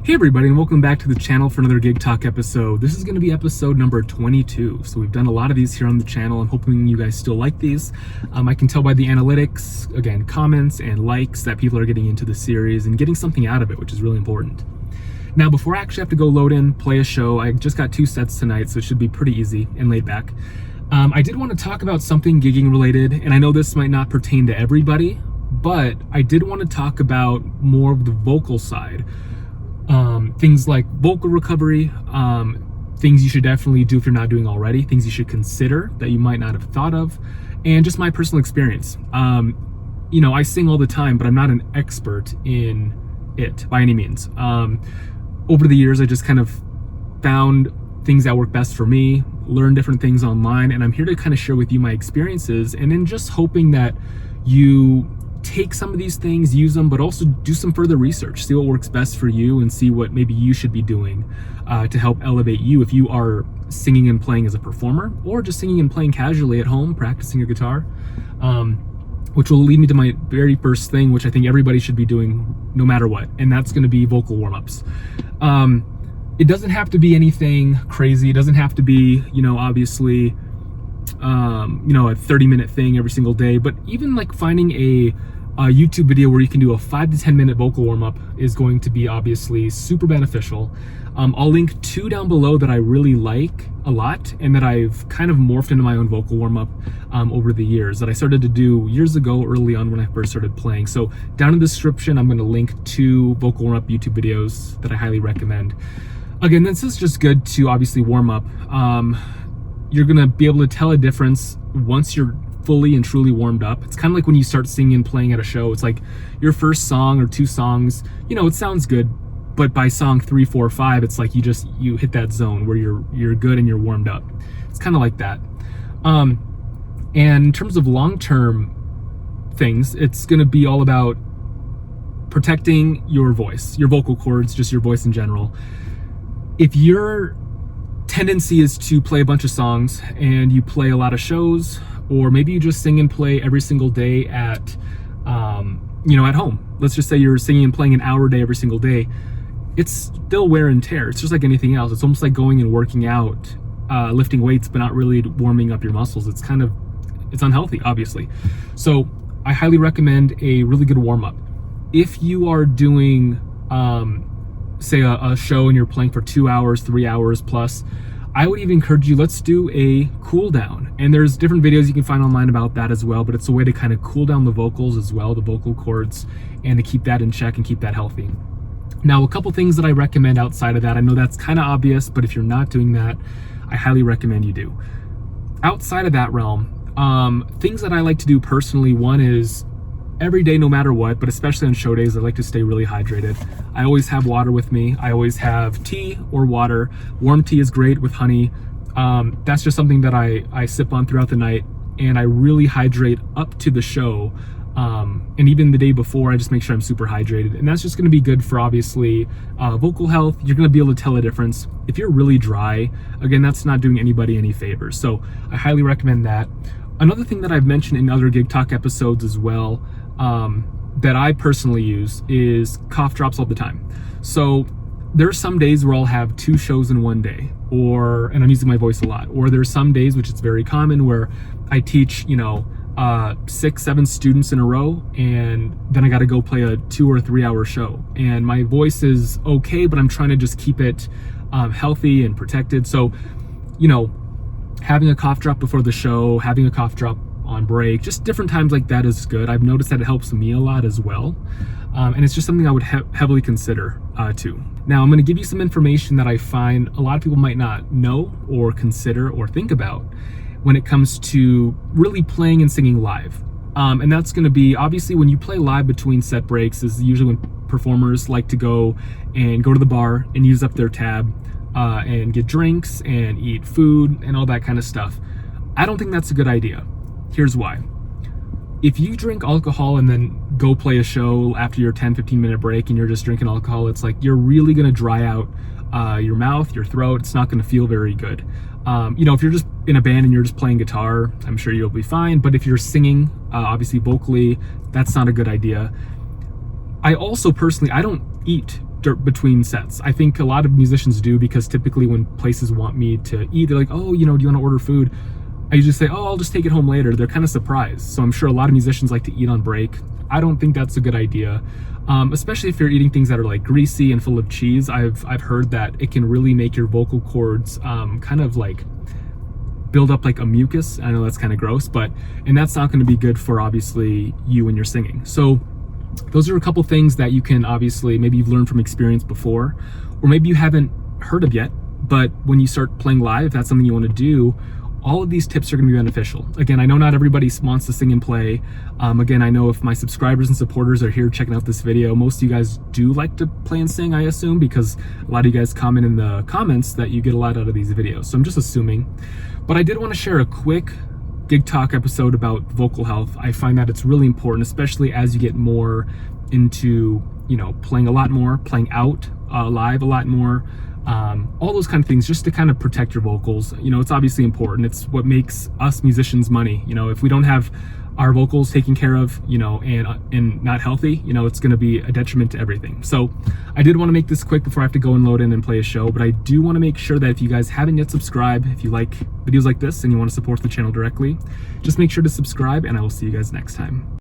Hey everybody, and welcome back to the channel for another Gig Talk episode. This is going to be episode number 22. So we've done a lot of these here on the channel. I'm hoping you guys still like these. I can tell by the analytics, again, comments and likes, that people are getting into the series and getting something out of it, which is really important. Now, before I actually have to go load in, play a show, I just got 2 sets tonight, so it should be pretty easy and laid back. I did want to talk about something gigging related, and I know this might not pertain to everybody, but I did want to talk about more of the vocal side. Things like vocal recovery, things you should definitely do if you're not doing already, things you should consider that you might not have thought of, and just my personal experience. You know, I sing all the time, but I'm not an expert in it by any means. Over the years, I just kind of found things that work best for me, learn different things online, and I'm here to kind of share with you my experiences, and then just hoping that you take some of these things, use them, but also do some further research, see what works best for you, and see what maybe you should be doing to help elevate you if you are singing and playing as a performer, or just singing and playing casually at home, practicing your guitar, which will lead me to my very first thing, which I think everybody should be doing no matter what, and that's going to be vocal warm-ups. It doesn't have to be anything crazy. It doesn't have to be, you know, obviously, you know, a 30-minute thing every single day, but even like finding a YouTube video where you can do a 5 to 10 minute vocal warm-up is going to be obviously super beneficial. I'll link 2 down below that I really like a lot and that I've kind of morphed into my own vocal warm-up over the years, that I started to do years ago, early on when I first started playing. So down in the description, I'm going to link 2 vocal warm-up YouTube videos that I highly recommend. Again, this is just good to obviously warm up. You're going to be able to tell a difference once you're fully and truly warmed up. It's kind of like when you start singing and playing at a show. It's like your first song or 2 songs, you know, it sounds good, but by song 3, 4, 5, it's like you hit that zone where you're good and you're warmed up. It's kind of like that. And in terms of long-term things, it's going to be all about protecting your voice, your vocal cords, just your voice in general. If your tendency is to play a bunch of songs and you play a lot of shows, or maybe you just sing and play every single day at, you know, at home. Let's just say you're singing and playing an hour a day every single day. It's still wear and tear. It's just like anything else. It's almost like going and working out, lifting weights, but not really warming up your muscles. It's unhealthy, obviously. So I highly recommend a really good warm up. If you are doing, say a show and you're playing for 2 hours, 3 hours plus, I would even encourage you, let's do a cool down. And there's different videos you can find online about that as well, but it's a way to kind of cool down the vocals as well, the vocal cords, and to keep that in check and keep that healthy. Now, a couple things that I recommend outside of that, I know that's kind of obvious, but if you're not doing that, I highly recommend you do. Outside of that realm, things that I like to do personally, one is every day, no matter what, but especially on show days, I like to stay really hydrated. I always have water with me. I always have tea or water. Warm tea is great with honey. That's just something that I sip on throughout the night, and I really hydrate up to the show. And even the day before, I just make sure I'm super hydrated. And that's just gonna be good for, obviously, vocal health. You're gonna be able to tell a difference. If you're really dry, again, that's not doing anybody any favors. So I highly recommend that. Another thing that I've mentioned in other Gig Talk episodes as well, that I personally use, is cough drops all the time. So there's some days where I'll have 2 shows in one day, and I'm using my voice a lot, or there's some days, which is very common, where I teach, you know, 6, 7 students in a row, and then I got to go play a 2 or 3 hour show, and my voice is okay, but I'm trying to just keep it healthy and protected. So, you know, having a cough drop before the show, having a cough drop on break, just different times like that is good. I've noticed that it helps me a lot as well. And it's just something I would heavily consider too. Now, I'm going to give you some information that I find a lot of people might not know or consider or think about when it comes to really playing and singing live. And that's going to be, obviously, when you play live between set breaks is usually when performers like to go to the bar and use up their tab and get drinks and eat food and all that kind of stuff. I don't think that's a good idea. Here's why. If you drink alcohol and then go play a show after your 10-15 minute break and you're just drinking alcohol, it's like you're really going to dry out your mouth, your throat. It's not going to feel very good. You know, if you're just in a band and you're just playing guitar, I'm sure you'll be fine. But if you're singing, obviously vocally, that's not a good idea. I also personally, I don't eat between sets. I think a lot of musicians do, because typically when places want me to eat, they're like, oh, you know, do you want to order food? I usually say, oh, I'll just take it home later. They're kind of surprised. So I'm sure a lot of musicians like to eat on break. I don't think that's a good idea, especially if you're eating things that are like greasy and full of cheese. I've heard that it can really make your vocal cords kind of like build up like a mucus. I know that's kind of gross, and that's not going to be good for obviously you when you're singing. So those are a couple things that you can obviously, maybe you've learned from experience before, or maybe you haven't heard of yet, but when you start playing live, if that's something you want to do, all of these tips are going to be beneficial. Again, I know not everybody wants to sing and play. Again, I know if my subscribers and supporters are here checking out this video, most of you guys do like to play and sing, I assume, because a lot of you guys comment in the comments that you get a lot out of these videos. So I'm just assuming. But I did want to share a quick Gig Talk episode about vocal health. I find that it's really important, especially as you get more into, you know, playing a lot more, playing out live a lot more, all those kind of things, just to kind of protect your vocals. You know, it's obviously important. It's what makes us musicians money. You know, if we don't have our vocals taken care of, you know, and not healthy, you know, it's going to be a detriment to everything. So I did want to make this quick before I have to go and load in and play a show, but I do want to make sure that if you guys haven't yet subscribed, if you like videos like this and you want to support the channel directly, just make sure to subscribe, and I will see you guys next time.